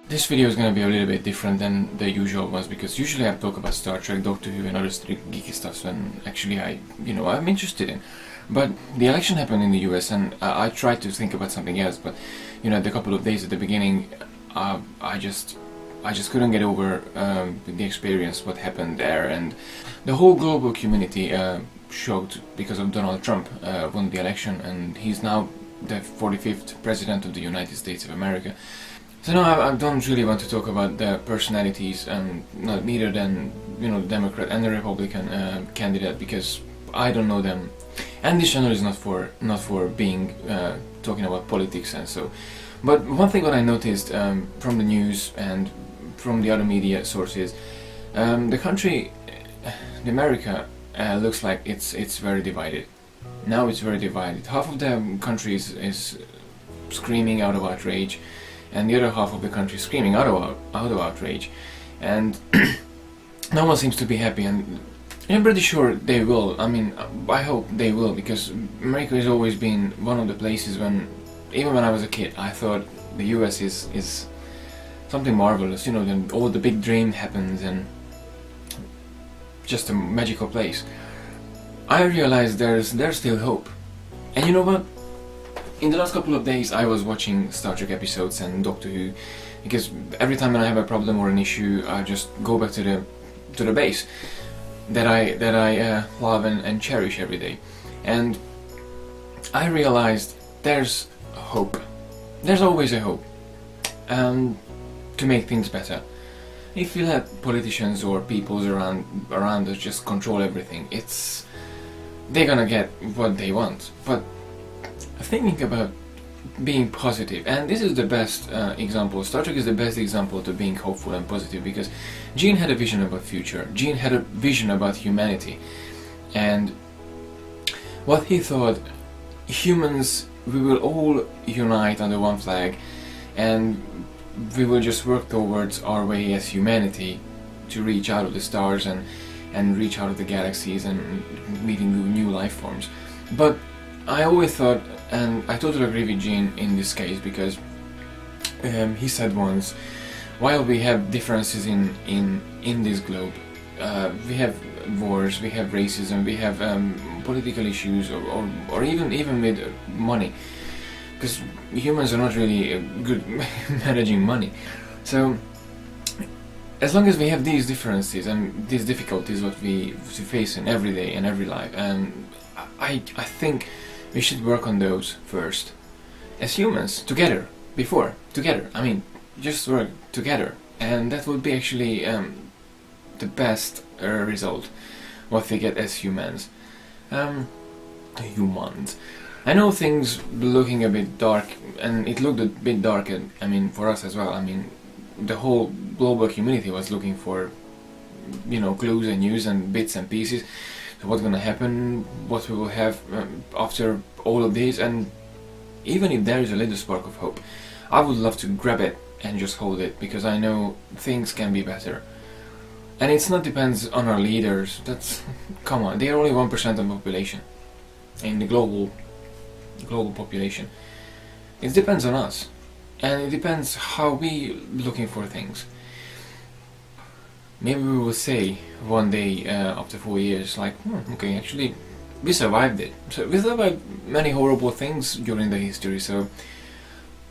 This video is going to be a little bit different than the usual ones, because usually I talk about Star Trek, Doctor Who and other geeky stuff when actually I'm interested in. But the election happened in the US and I tried to think about something else, but the couple of days at the beginning, I just couldn't get over the experience, what happened there, and the whole global community shocked because of Donald Trump won the election, and he's now the 45th President of the United States of America. So no, I don't really want to talk about the personalities, neither than the Democrat and the Republican candidate, because I don't know them, and this channel is not for being talking about politics and so. But one thing that I noticed from the news and from the other media sources, the country, America, looks like it's very divided. Now it's very divided. Half of the country is screaming out of outrage, and the other half of the country screaming out of outrage, and no one seems to be happy, and I'm pretty sure they will. I mean, I hope they will, because America has always been one of the places even when I was a kid, I thought the US is something marvelous, then all the big dream happens and just a magical place. I realized there's still hope. And you know what? In the last couple of days I was watching Star Trek episodes and Doctor Who, because every time when I have a problem or an issue, I just go back to the base that I love and cherish every day. And I realized there's hope. There's always a hope to make things better. If you let politicians or peoples around us just control everything, they're gonna get what they want. But thinking about being positive, and this is the best example. Star Trek is the best example to being hopeful and positive, because Gene had a vision about future. Gene had a vision about humanity, and what he thought, humans, we will all unite under one flag, and we will just work towards our way as humanity to reach out of the stars and reach out of the galaxies and meeting new life forms. But I always thought, and I totally agree with Gene in this case, because he said once, while we have differences in this globe, we have wars, we have racism, we have political issues, or even with money, because humans are not really good managing money. So as long as we have these differences and these difficulties what we face in every day and every life, I think we should work on those first as humans, together, I mean, just work together, and that would be actually the best result what we get as humans. I know things looking a bit dark, and it looked a bit dark, I mean, for us as well. I mean, the whole global community was looking for clues and news and bits and pieces. So what's gonna happen, what we will have after all of this, and even if there is a little spark of hope, I would love to grab it and just hold it, because I know things can be better. And it's not depends on our leaders. Come on, they are only 1% of the population in the global population. It depends on us, and it depends how we looking for things. Maybe we will say one day after 4 years, like, okay, actually we survived it. So we survived many horrible things during the history, so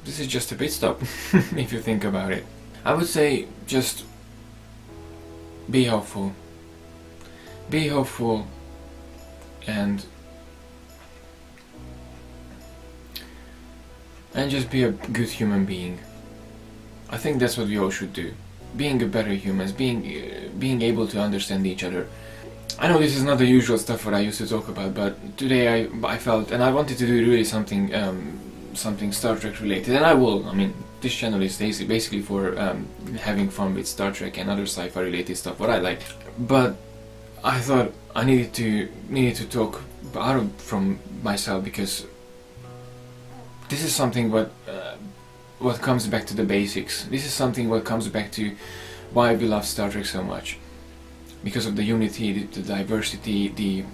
this is just a pit stop if you think about it. I would say just be hopeful, and just be a good human being. I think that's what we all should do. Being a better humans, being able to understand each other. I know this is not the usual stuff what I used to talk about, but today I felt, and I wanted to do really something Star Trek related, and I will. I mean, this channel is basically for having fun with Star Trek and other sci-fi related stuff what I like. But I thought I needed to talk out from myself, because this is something what comes back to the basics. This is something what comes back to why we love Star Trek so much, because of the unity, the diversity,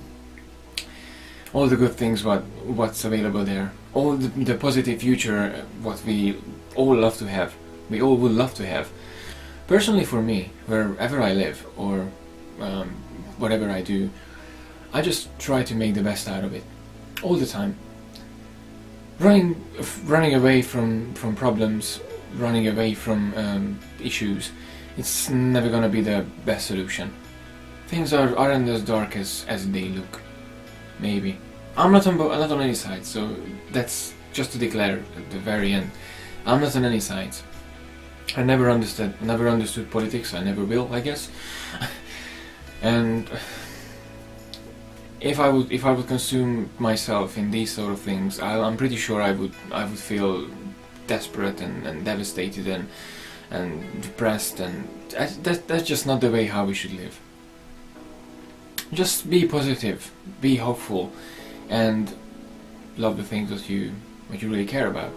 all the good things what's available there, all the positive future what we all love to have. we all would love to have. Personally, for me, wherever I live or whatever I do, I just try to make the best out of it all the time. Running away from problems, running away from issues, it's never gonna be the best solution. Things aren't as dark as they look. Maybe. I'm not on any side, so that's just to declare at the very end. I'm not on any sides. I never understood politics. I never will, I guess. And if I would consume myself in these sort of things, I'm pretty sure I would feel desperate and devastated and depressed, and that's just not the way how we should live. Just be positive, be hopeful, and love the things that you really care about.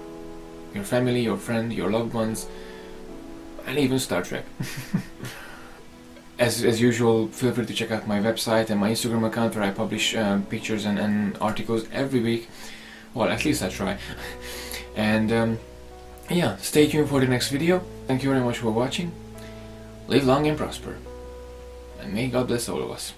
Your family, your friend, your loved ones, and even Star Trek. As usual, feel free to check out my website and my Instagram account, where I publish pictures and articles every week. Well, at least I try. And yeah, stay tuned for the next video. Thank you very much for watching. Live long and prosper. And may God bless all of us.